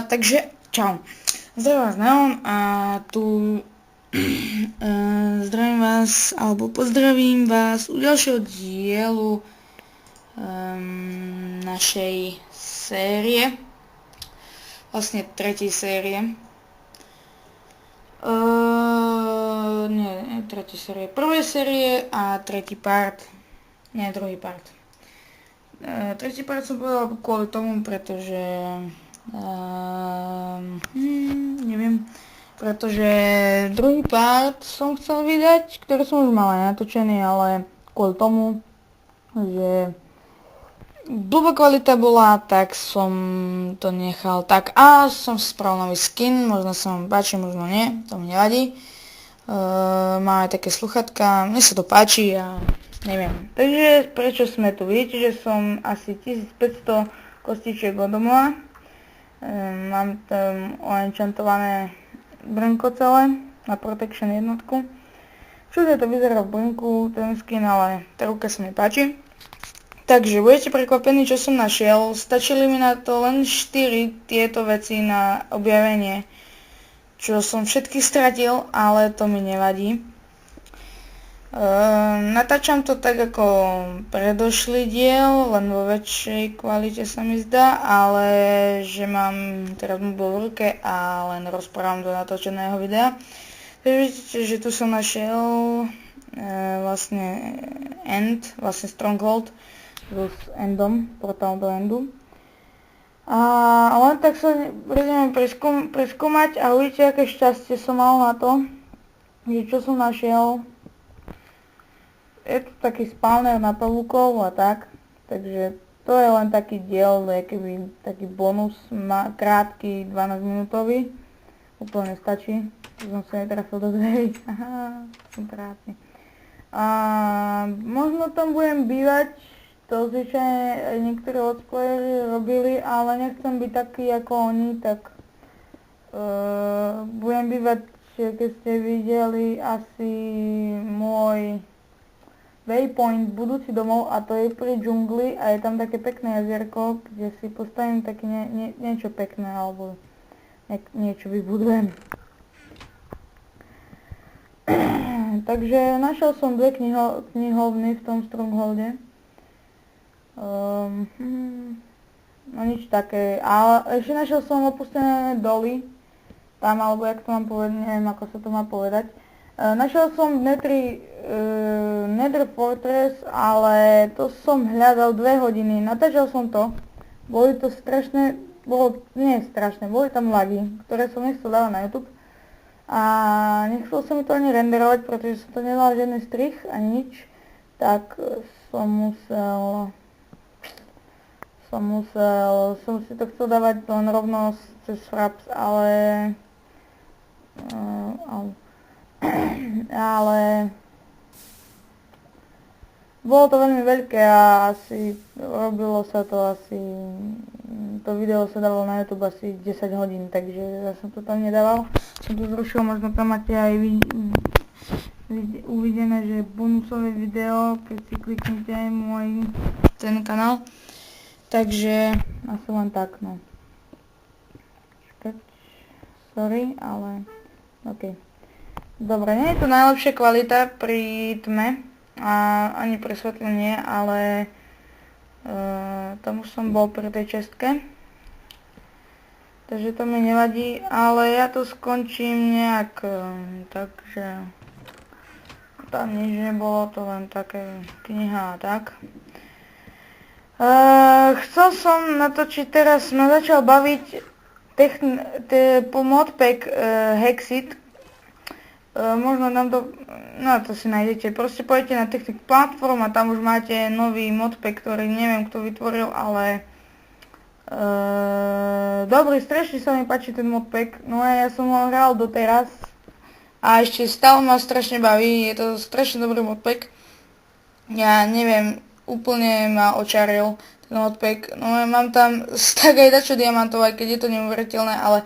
Takže čau. Zdravím vás Neon a tu zdravím vás, alebo pozdravím vás u ďalšieho dielu našej série, vlastne tretej série. Nie, tretej série, prvej série a tretí part, nie, druhý part. Tretí part som povedal kvôli tomu, pretože neviem, pretože druhý part som chcel vydať, ktorý som už mal aj natočený, ale kvôli tomu, že blbá kvalita bola, tak som to nechal tak a som si spravil nový skin, možno sa vám páči, možno nie, to mi nevadí. Mám aj také sluchatka, mne sa to páči a neviem. Takže prečo sme tu? Vidíte, že som asi 1500 kostičiek od domova. Mám tam oenchantované brnko celé na Protection jednotku. Všude to vyzerá v brnku, ten skin, ale tá ruka sa mi páči. Takže budete prekvapení, čo som našiel. Stačili mi na to len 4 tieto veci na objavenie, čo som všetky stratil, ale to mi nevadí. Natáčam to tak ako predošlý diel, len vo väčšej kvalite sa mi zdá, ale že mám teraz mobil v ruke a len rozprávam do natočeného videa. Takže vidíte, že tu som našiel vlastne End, vlastne Stronghold s Endom, portál do Endu. A len tak sa budeme preskúmať a uvidíte, aké šťastie som mal na to, že čo som našiel. Je to taký spawner na pavúkov a tak, takže to je len taký diel, keby taký bonus, krátky 12 minútový, úplne stačí, som sa netrafil do dverí, som krátny. A možno tam budem bývať, to zvyčajne niektorí let's-playery robili, ale nechcem byť taký ako oni, tak budem bývať, keď ste videli asi môj waypoint budúci domov, a to je pri džungli a je tam také pekné jazierko, kde si postavím také niečo pekné alebo niečo vybudujem. Takže našiel som dve knihovny v tom Strongholde. No nič také, ale ešte našiel som opustené doly, tam, alebo jak to mám povedať, neviem ako sa to má povedať. Našiel som Nether Fortress, ale to som hľadal 2 hodiny, natáčal som to, boli tam lagy, ktoré som nechcel dávať na YouTube a nechcel som mi to ani renderovať, pretože som to nedal žiadny strich ani nič, tak som si to chcel dávať len rovno cez Fraps, ale bolo to veľmi veľké a asi robilo sa to to video sa dávalo na YouTube asi 10 hodín, takže ja som to tam nedával. Som to zrušil, možno tam máte aj uvidené, že bonusové video, keď si kliknete aj ten kanál. Takže asi len tak, no. Sorry, ale OK. Dobre, nie je to najlepšia kvalita pri tme a ani pri svetle nie, ale tam už som bol pri tej čestke. Takže to mi nevadí, ale ja to skončím nejak, takže tam nič nebolo, to len také kniha a tak. Chcel som natočiť teraz, ma začal baviť po modpack Hexit. Možno nám to, no to si nájdete, proste pôjdete na Technic Platform a tam už máte nový modpack, ktorý neviem kto vytvoril, ale dobrý, strašne sa mi páči ten modpack, no a ja som ho hral doteraz a ešte stále ma strašne baví, je to strašne dobrý modpack. Ja neviem, úplne ma očaril ten modpack, no ja mám tam tak aj dačo diamantov, aj keď je to neuveriteľné, ale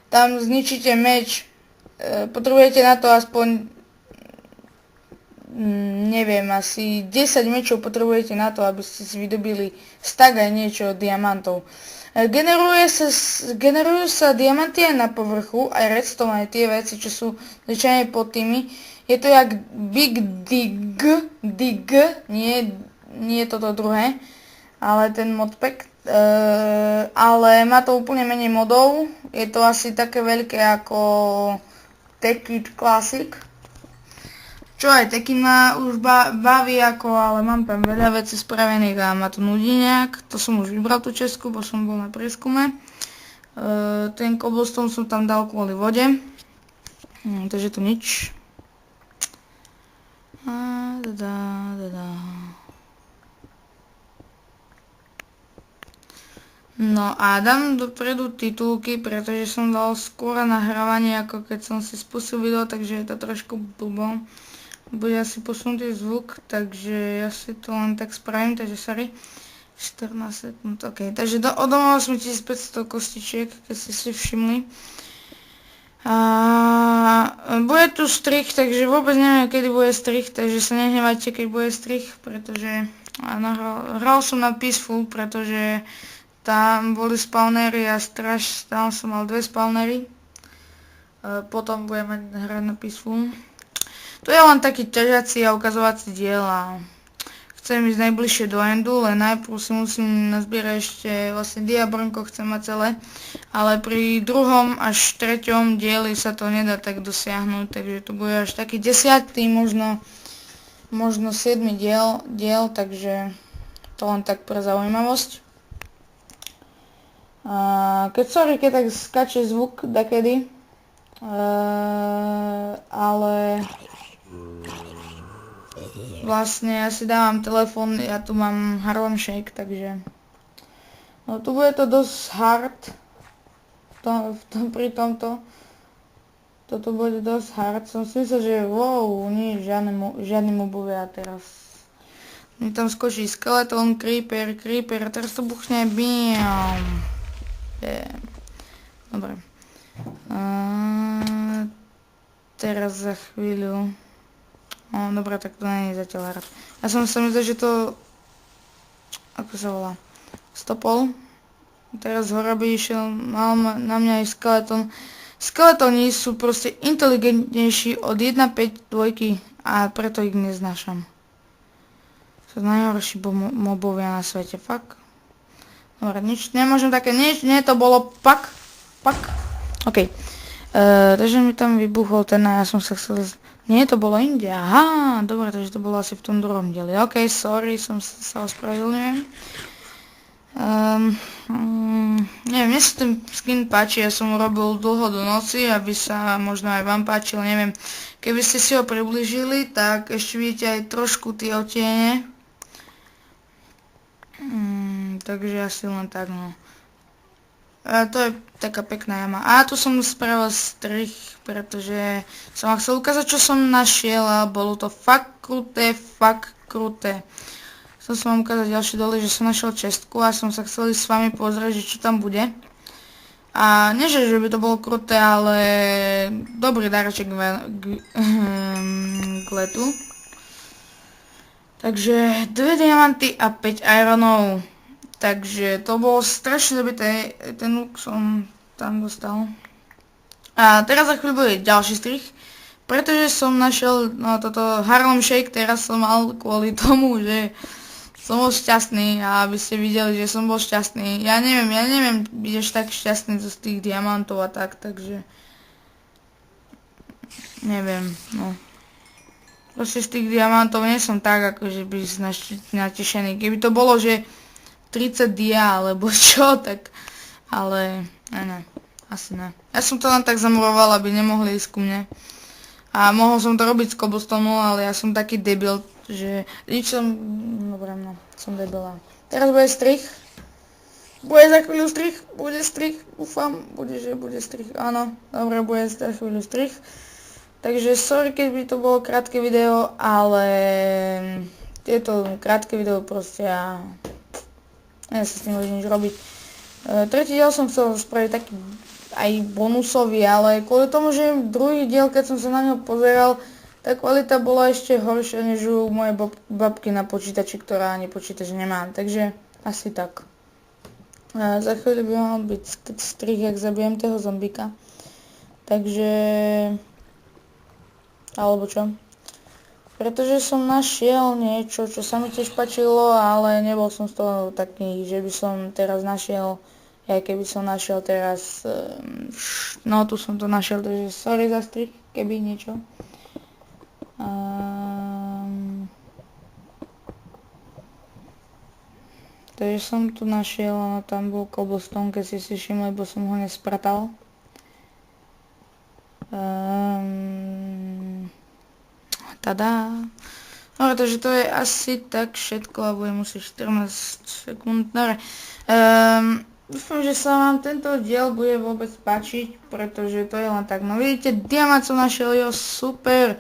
tam zničíte meč, potrebujete na to aspoň neviem, asi 10 mečov potrebujete na to, aby ste si vydobili stack aj niečo diamantov. Generujú sa diamanty aj na povrchu, aj redstone, aj tie veci, čo sú zvyčajne pod tými. Je to jak Big Dig, nie toto druhé, ale ten modpack. Ale má to úplne menej modov, je to asi také veľké ako Techit Classic. Čo aj taký ma už baví ako, ale mám tam veľa vecí spravených a ma to nudí nejak. To som už vybral tú česku, bo som bol na prieskume. Ten cobblestone som tam dal kvôli vode. Takže to nič. No a dám dopredu titulky, pretože som dal skôr nahrávanie, ako keď som si spustil video, takže je to trošku blbo. Bude asi posunutý zvuk, takže ja si to len tak spravím, takže sorry. 14 sekúnd, ok. Takže odomoval som 1500 kostičiek, keď ste si všimli. A bude tu strich, takže vôbec neviem, kedy bude strich, takže sa nehnevajte, keď bude strich, pretože hral som na Peaceful, pretože tam boli spawnery a tam som mal 2 spawnery. Potom budeme hrať na Peaceful. To je len taký ťažací a ukazovací diel a chcem ísť najbližšie do endu, len najprv si musím nazbierať ešte vlastne diabrnko, chcem mať celé. Ale pri 2. až 3. dieli sa to nedá tak dosiahnuť, takže to bude až taký 10., možno 7. diel, takže to len tak pre zaujímavosť. Keď tak skače zvuk dakedy, ale vlastne ja si dávam telefón, ja tu mám Harlem Shake, takže no tu bude to dosť hard pri tomto. Toto bude dosť hard, som si myslel, že wow, nie žiadny mobovia teraz. Mi tam skočí skeleton, creeper a teraz to buchne, bam. Dobre. Teraz za chvíľu. Dobre, tak to nie je zatiaľ hard. Ja som sa myslel, že to... Ako sa volá? Stopol. Teraz hora by išiel, mal na mňa aj skeleton. Skeletóni sú proste inteligentnejší od 1.5 dvojky a preto ich neznášam. Sú najhorší mobovia na svete, fakt. Dobre, nič, nemôžem také, nie to bolo, pak. OK. Takže mi tam vybuchol ten a ja som sa chcel... Nie, to bolo inde, aha, dobre, takže to bolo asi v tom druhom dieli. OK, sorry, som sa ospravedlňujem. Neviem, mne sa ten skin páči, ja som ho robil dlho do noci, aby sa možno aj vám páčil, neviem. Keby ste si ho priblížili, tak ešte vidíte aj trošku tie otiene. Takže asi len tak, no. To je taká pekná jama. A tu som spravil strich, pretože som vám chcel ukázať, čo som našiel a bolo to fakt kruté. Chcel som vám ukázať ďalšie dole, že som našiel čestku a som sa chcel ísť s vami pozrieť, že čo tam bude. A nie, že by to bolo kruté, ale dobrý darček k letu. Takže 2 diamanty a 5 ironov. Takže to bolo strašne dobité, ten luk som tam dostal. A teraz za chvíľu bude ďalší strich, pretože som našiel toto Harlem Shake, teraz som mal kvôli tomu, že som bol šťastný a aby ste videli, že som bol šťastný. Ja neviem byť až tak šťastný z tých diamantov a tak, takže neviem, no. Proste z tých diamantov nie som tak, akože by natešený. Keby to bolo, že 30 dia, alebo čo, tak, ale ne, asi ne. Ja som to len tak zamuroval, aby nemohli ísť ku mne. A mohol som to robiť z cobblestone, ale ja som taký debil, že dobre, no, som debila. Teraz bude strich. Bude za chvíľu strich, dúfam, bude strich, áno, dobre, bude za chvíľu strich. Takže sorry, keď by to bolo krátke video, ale tieto krátke video proste ja sa s tým môžem nič robiť. Tretí diel som chcel spraviť taký aj bonusový, ale kvôli tomu, že druhý diel, keď som sa na ňo pozeral, tá kvalita bola ešte horšia než u mojej babky na počítači, ktorá ani počítač nemá, takže asi tak. A za chvíľu by mal byť strih, jak zabijem toho zombika. Takže... alebo čo? Pretože som našiel niečo, čo sa mi tiež páčilo, ale nebol som z toho taký, že by som teraz našiel, aj keby som našiel teraz... no tu som to našiel, takže sorry za strih, keby niečo. Takže som tu našiel, no tam bol cobblestone, keď si všimli, lebo som ho nespratal. Tada. No, takže to je asi tak všetko a budem musieť 14 sekúnd. Dobre. Dúfam, že sa vám tento diel bude vôbec páčiť, pretože to je len tak. No vidíte, diamant som našiel, jo, super,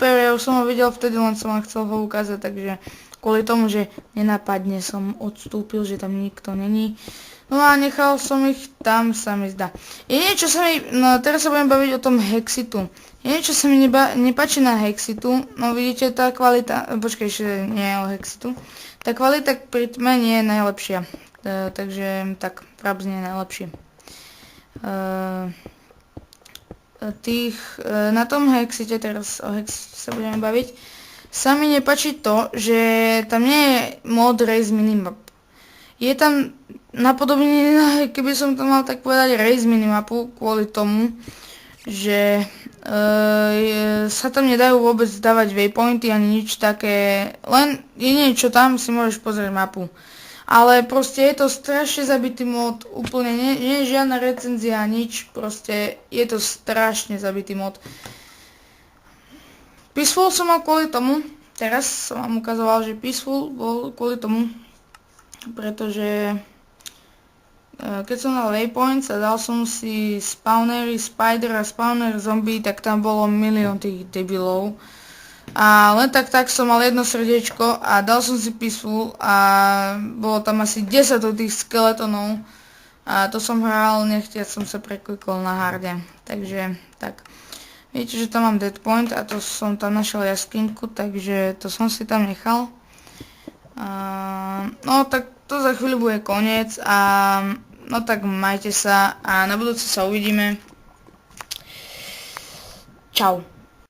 ja už som ho videl vtedy, len som vám chcel ho ukázať, takže kvôli tomu, že nenápadne som odstúpil, že tam nikto není. No a nechal som ich tam, sa mi zdá. Je niečo sa mi, no teraz sa budem baviť o tom Hexitu. Je niečo sa mi nepáči na Hexitu, no vidíte, tá kvalita, počkaj, ešte nie je o Hexitu. Tá kvalita pri tme nie je najlepšia, takže tak, Fraps nie je najlepší. Na tom Hexite, teraz o Hexite sa budeme baviť, sa mi nepáči to, že tam nie je mod Race Minimap. Je tam napodobne, keby som to mal tak povedať, Race Minimapu, kvôli tomu, že sa tam nedajú vôbec dávať waypointy ani nič také, len je niečo tam, si môžeš pozrieť mapu. Ale proste je to strašne zabitý mod, úplne nie je žiadna recenzia, nič, proste je to strašne zabitý mod. Peaceful som mal kvôli tomu, teraz som vám ukazoval, že Peaceful bol kvôli tomu, pretože keď som dal waypoints a dal som si spawnery, spider a spawner zombie, tak tam bolo milión tých debilov. A len tak som mal jedno srdiečko a dal som si Peaceful a bolo tam asi 10 tých skeletonov. A to som hral, nechtiac som sa preklikol na harde, takže tak. Viete, že tam mám dead point a to som tam našiel jaskynku, takže to som si tam nechal. No tak to za chvíľu bude koniec a no tak majte sa a na budúce sa uvidíme. Čau.